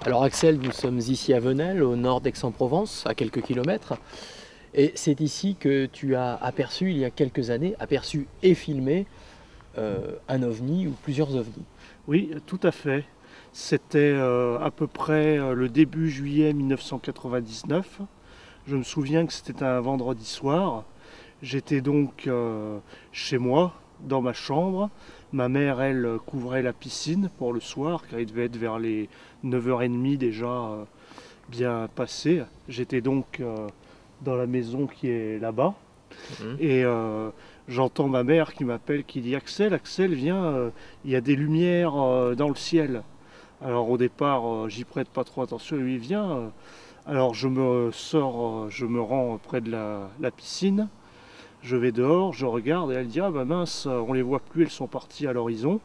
Alors Axel, nous sommes ici à Venelle, au nord d'Aix-en-Provence, à quelques kilomètres. Et c'est ici que tu as aperçu, il y a quelques années, aperçu et filmé un ovni ou plusieurs ovnis. Oui, tout à fait. C'était à peu près le début juillet 1999. Je me souviens que c'était un vendredi soir. J'étais donc chez moi, dans ma chambre. Ma mère, elle, couvrait la piscine pour le soir, car il devait être vers les 9h30 déjà bien passé. J'étais donc dans la maison qui est là-bas. Et j'entends ma mère qui m'appelle, qui dit Axel, Axel, viens, il y a des lumières dans le ciel. Alors au départ, j'y prête pas trop attention, lui vient. Alors je me sors, je me rends près de la piscine, je vais dehors, je regarde et elle dit ah bah mince, on les voit plus, elles sont parties à l'horizon.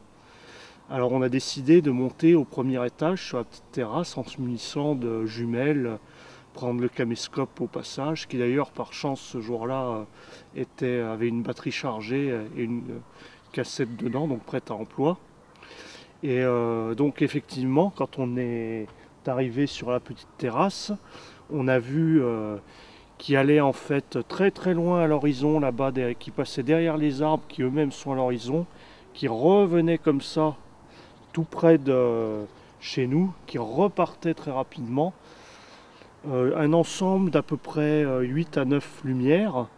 Alors on a décidé de monter au premier étage sur la petite terrasse en se munissant de jumelles, prendre le caméscope au passage, qui d'ailleurs par chance ce jour-là avait une batterie chargée et une cassette dedans, donc prête à emploi. Et donc effectivement, quand on est arrivé sur la petite terrasse, on a vu qui allait en fait très très loin à l'horizon là-bas, qui passait derrière les arbres qui eux-mêmes sont à l'horizon, qui revenait comme ça tout près de chez nous, qui repartait très rapidement. Un ensemble d'à peu près 8 à 9 lumières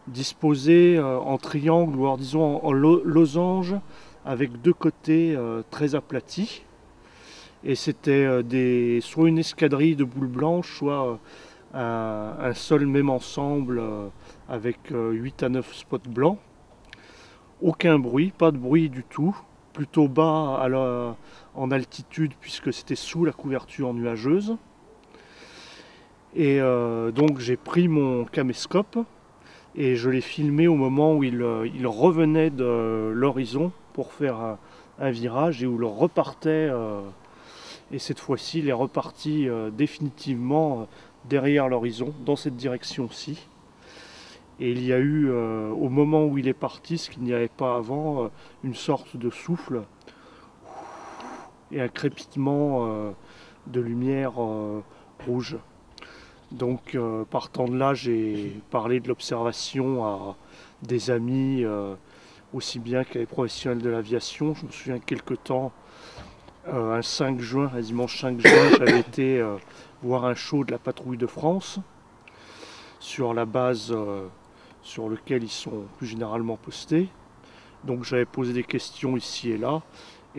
disposées en triangle ou disons en losange avec deux côtés très aplatis. Et c'était soit une escadrille de boules blanches, soit un seul même ensemble avec 8 à 9 spots blancs. Aucun bruit, pas de bruit du tout, plutôt bas en altitude puisque c'était sous la couverture nuageuse. Et donc j'ai pris mon caméscope et je l'ai filmé au moment où il revenait de l'horizon pour faire un virage et où il repartait. Et cette fois-ci, il est reparti définitivement derrière l'horizon, dans cette direction-ci. Et il y a eu, au moment où il est parti, ce qu'il n'y avait pas avant, une sorte de souffle et un crépitement de lumière rouge. Donc partant de là, j'ai parlé de l'observation à des amis, aussi bien qu'à des professionnels de l'aviation. Je me souviens quelque temps, un 5 juin, un dimanche 5 juin, j'avais été voir un show de la Patrouille de France sur la base sur laquelle ils sont plus généralement postés. Donc j'avais posé des questions ici et là.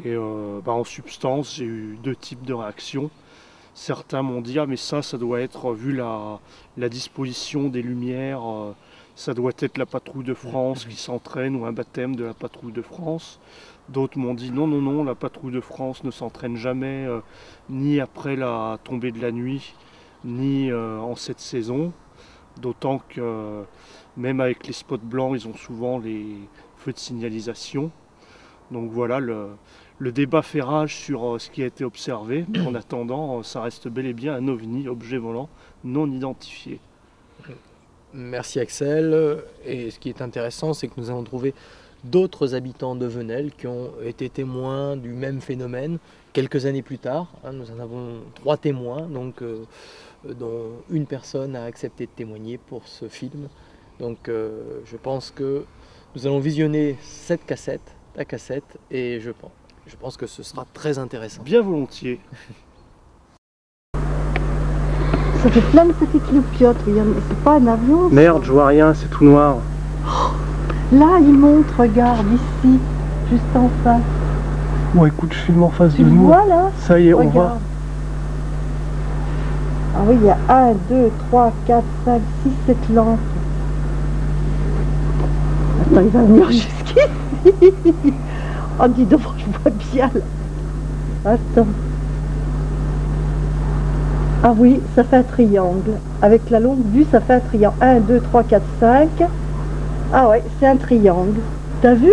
Et en substance, j'ai eu deux types de réactions. Certains m'ont dit ah mais ça doit être, vu la disposition des lumières, ça doit être la Patrouille de France qui s'entraîne ou un baptême de la Patrouille de France. D'autres m'ont dit non, non, non, la Patrouille de France ne s'entraîne jamais, ni après la tombée de la nuit, ni en cette saison. D'autant que même avec les spots blancs, ils ont souvent les feux de signalisation. Donc voilà, le débat fait rage sur ce qui a été observé. Mais en attendant, ça reste bel et bien un ovni, objet volant, non identifié. Merci Axel. Et ce qui est intéressant, c'est que nous avons trouvé d'autres habitants de Venelle qui ont été témoins du même phénomène quelques années plus tard. Nous en avons 3 témoins, donc, dont une personne a accepté de témoigner pour ce film. Donc je pense que nous allons visionner cette cassette, la cassette, et je pense que ce sera très intéressant. Bien volontiers. Ça fait plein de petites loupiottes, c'est pas un avion. Merde, je vois rien, c'est tout noir. Là, il monte, regarde, ici, juste en face. Bon, écoute, je filme en face Tu de le nous. vois là? Ça y est, regarde. on va. Ah oui, il y a 1, 2, 3, 4, 5, 6, 7 lampes. Attends, il va venir jusqu'ici. Oh, dis donc, je vois bien là. Attends. Ah oui, ça fait un triangle. Avec la longue vue, ça fait un triangle. 1, 2, 3, 4, 5. Ah ouais, c'est un triangle. T'as vu?